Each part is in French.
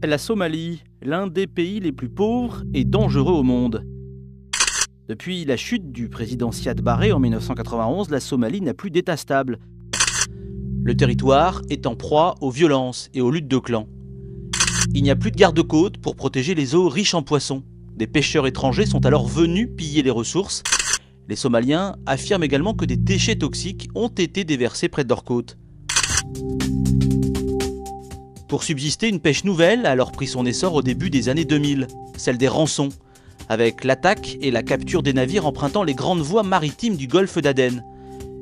La Somalie, l'un des pays les plus pauvres et dangereux au monde. Depuis la chute du président Siad Barre en 1991, la Somalie n'a plus d'État stable. Le territoire est en proie aux violences et aux luttes de clans. Il n'y a plus de garde-côtes pour protéger les eaux riches en poissons. Des pêcheurs étrangers sont alors venus piller les ressources. Les Somaliens affirment également que des déchets toxiques ont été déversés près de leurs côtes. Pour subsister, une pêche nouvelle a alors pris son essor au début des années 2000, celle des rançons, avec l'attaque et la capture des navires empruntant les grandes voies maritimes du golfe d'Aden.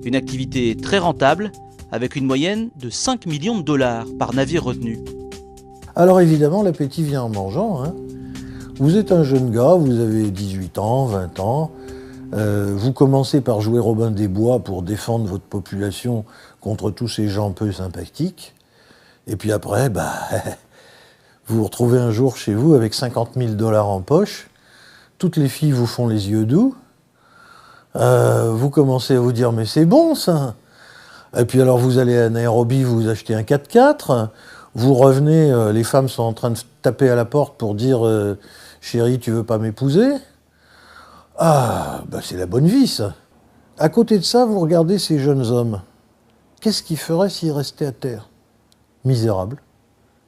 Une activité très rentable, avec une moyenne de 5 millions de dollars par navire retenu. Alors évidemment, l'appétit vient en mangeant, hein. Vous êtes un jeune gars, vous avez 18 ans, 20 ans, vous commencez par jouer Robin des Bois pour défendre votre population contre tous ces gens peu sympathiques. Et puis après, vous vous retrouvez un jour chez vous avec 50 000 dollars en poche. Toutes les filles vous font les yeux doux. Vous commencez à vous dire « mais c'est bon ça !» Et puis alors vous allez à Nairobi, vous achetez un 4x4. Vous revenez, les femmes sont en train de taper à la porte pour dire « chérie, tu veux pas m'épouser ?» Ah, c'est la bonne vie ça. À côté de ça, vous regardez ces jeunes hommes. Qu'est-ce qu'ils feraient s'ils restaient à terre ? Misérables.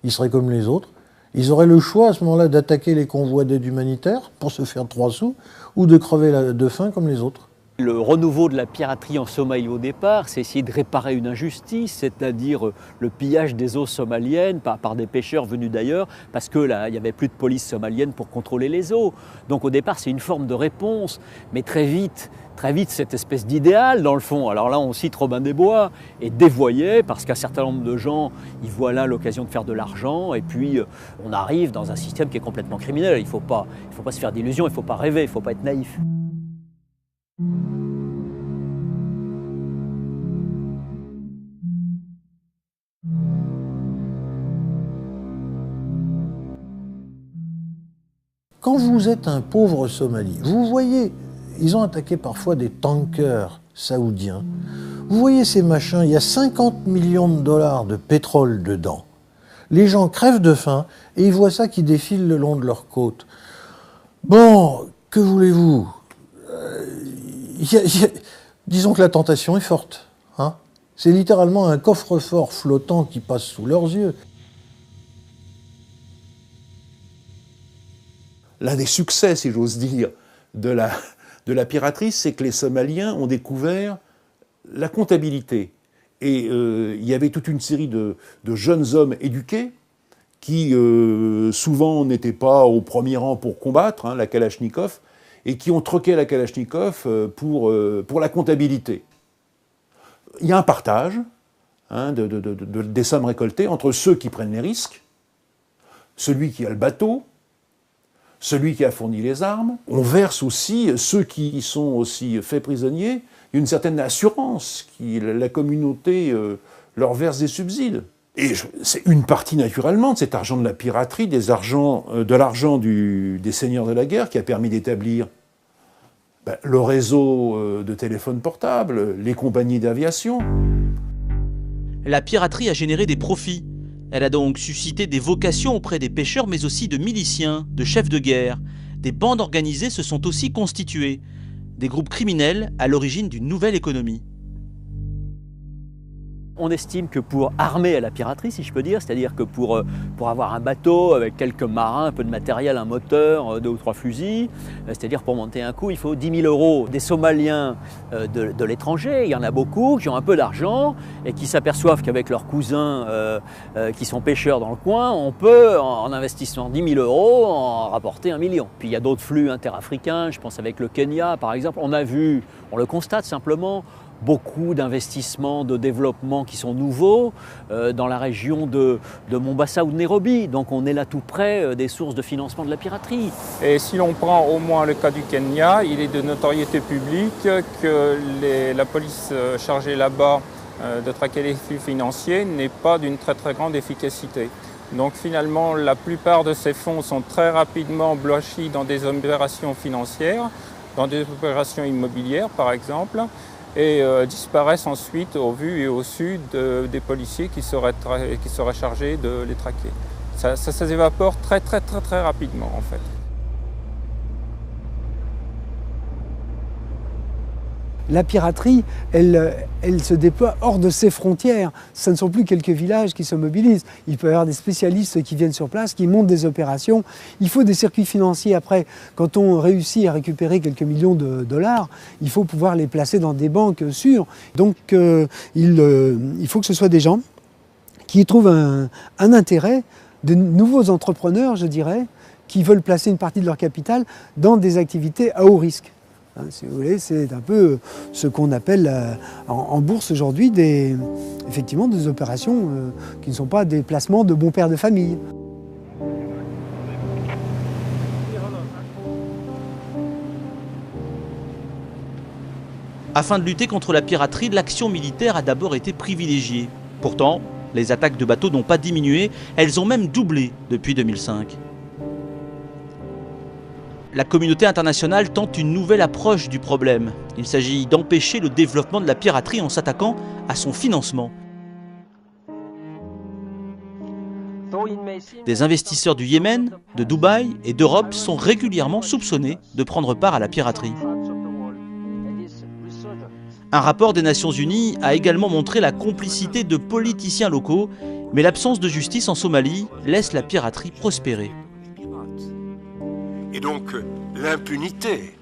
Ils seraient comme les autres. Ils auraient le choix à ce moment-là d'attaquer les convois d'aide humanitaire pour se faire 3 sous ou de crever de faim comme les autres. Le renouveau de la piraterie en Somalie au départ, c'est essayer de réparer une injustice, c'est-à-dire le pillage des eaux somaliennes par des pêcheurs venus d'ailleurs, parce que là, il n'y avait plus de police somalienne pour contrôler les eaux. Donc au départ, c'est une forme de réponse, mais très vite, cette espèce d'idéal, dans le fond, alors là, on cite Robin des Bois, est dévoyé parce qu'un certain nombre de gens, ils voient là l'occasion de faire de l'argent, et puis on arrive dans un système qui est complètement criminel. Il ne faut pas se faire d'illusions, il ne faut pas rêver, il ne faut pas être naïf. Quand vous êtes un pauvre Somali, vous voyez, ils ont attaqué parfois des tankers saoudiens. Vous voyez ces machins, il y a 50 millions de dollars de pétrole dedans. Les gens crèvent de faim et ils voient ça qui défile le long de leurs côtes. Bon, que voulez-vous ? Disons que la tentation est forte. Hein ? C'est littéralement un coffre-fort flottant qui passe sous leurs yeux. L'un des succès, si j'ose dire, de la piraterie, c'est que les Somaliens ont découvert la comptabilité. Et il y avait toute une série de jeunes hommes éduqués qui souvent n'étaient pas au premier rang pour combattre, la Kalachnikov, et qui ont troqué la Kalachnikov pour la comptabilité. Il y a un partage des sommes récoltées entre ceux qui prennent les risques, celui qui a le bateau, celui qui a fourni les armes. On verse aussi ceux qui sont aussi faits prisonniers. Il y a une certaine assurance, la communauté leur verse des subsides. Et c'est une partie naturellement de cet argent de la piraterie, de l'argent des seigneurs de la guerre qui a permis d'établir le réseau de téléphones portables, les compagnies d'aviation. La piraterie a généré des profits. Elle a donc suscité des vocations auprès des pêcheurs, mais aussi de miliciens, de chefs de guerre. Des bandes organisées se sont aussi constituées. Des groupes criminels à l'origine d'une nouvelle économie. On estime que pour armer à la piraterie, si je peux dire, c'est-à-dire que pour avoir un bateau avec quelques marins, un peu de matériel, un moteur, 2 ou 3 fusils, c'est-à-dire pour monter un coup, il faut 10 000 € des Somaliens de l'étranger. Il y en a beaucoup qui ont un peu d'argent et qui s'aperçoivent qu'avec leurs cousins qui sont pêcheurs dans le coin, on peut, en investissant 10 000 € en rapporter 1 million. Puis il y a d'autres flux interafricains, je pense avec le Kenya par exemple. On le constate simplement, beaucoup d'investissements, de développement qui sont nouveaux dans la région de Mombasa ou de Nairobi. Donc on est là tout près des sources de financement de la piraterie. Et si l'on prend au moins le cas du Kenya, il est de notoriété publique que la police chargée là-bas de traquer les flux financiers n'est pas d'une très très grande efficacité. Donc finalement, la plupart de ces fonds sont très rapidement blanchis dans des opérations financières, dans des opérations immobilières par exemple, et disparaissent ensuite au vu et au su des policiers qui seraient chargés de les traquer. Ça s'évapore très rapidement en fait. La piraterie, elle se déploie hors de ses frontières. Ce ne sont plus quelques villages qui se mobilisent. Il peut y avoir des spécialistes qui viennent sur place, qui montent des opérations. Il faut des circuits financiers. Après, quand on réussit à récupérer quelques millions de dollars, il faut pouvoir les placer dans des banques sûres. Donc il faut que ce soit des gens qui trouvent un intérêt, de nouveaux entrepreneurs, je dirais, qui veulent placer une partie de leur capital dans des activités à haut risque. Si vous voulez, c'est un peu ce qu'on appelle en bourse aujourd'hui effectivement des opérations qui ne sont pas des placements de bons pères de famille. Afin de lutter contre la piraterie, l'action militaire a d'abord été privilégiée. Pourtant, les attaques de bateaux n'ont pas diminué, elles ont même doublé depuis 2005. La communauté internationale tente une nouvelle approche du problème. Il s'agit d'empêcher le développement de la piraterie en s'attaquant à son financement. Des investisseurs du Yémen, de Dubaï et d'Europe sont régulièrement soupçonnés de prendre part à la piraterie. Un rapport des Nations Unies a également montré la complicité de politiciens locaux, mais l'absence de justice en Somalie laisse la piraterie prospérer. Et donc, l'impunité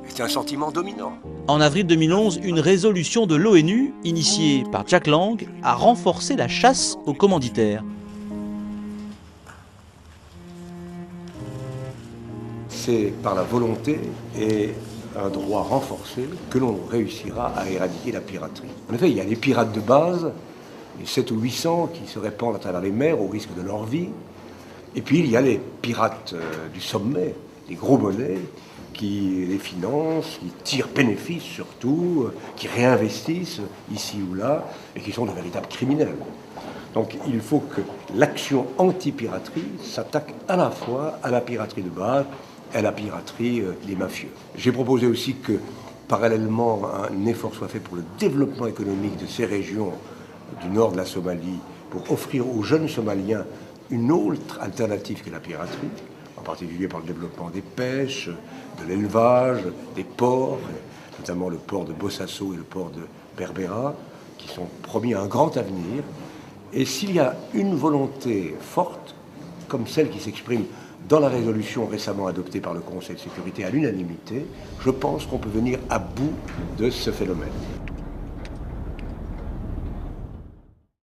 est un sentiment dominant. En avril 2011, une résolution de l'ONU, initiée par Jack Lang, a renforcé la chasse aux commanditaires. C'est par la volonté et un droit renforcé que l'on réussira à éradiquer la piraterie. En effet, il y a les pirates de base, les 700 ou 800 qui se répandent à travers les mers au risque de leur vie. Et puis il y a les pirates du sommet, les gros monnaies, qui les financent, qui tirent bénéfice surtout, qui réinvestissent ici ou là, et qui sont de véritables criminels. Donc il faut que l'action anti-piraterie s'attaque à la fois à la piraterie de base et à la piraterie des mafieux. J'ai proposé aussi que, parallèlement, un effort soit fait pour le développement économique de ces régions du nord de la Somalie, pour offrir aux jeunes Somaliens une autre alternative que la piraterie, en particulier par le développement des pêches, de l'élevage, des ports, notamment le port de Bosaso et le port de Berbera, qui sont promis un grand avenir. Et s'il y a une volonté forte, comme celle qui s'exprime dans la résolution récemment adoptée par le Conseil de sécurité à l'unanimité, je pense qu'on peut venir à bout de ce phénomène.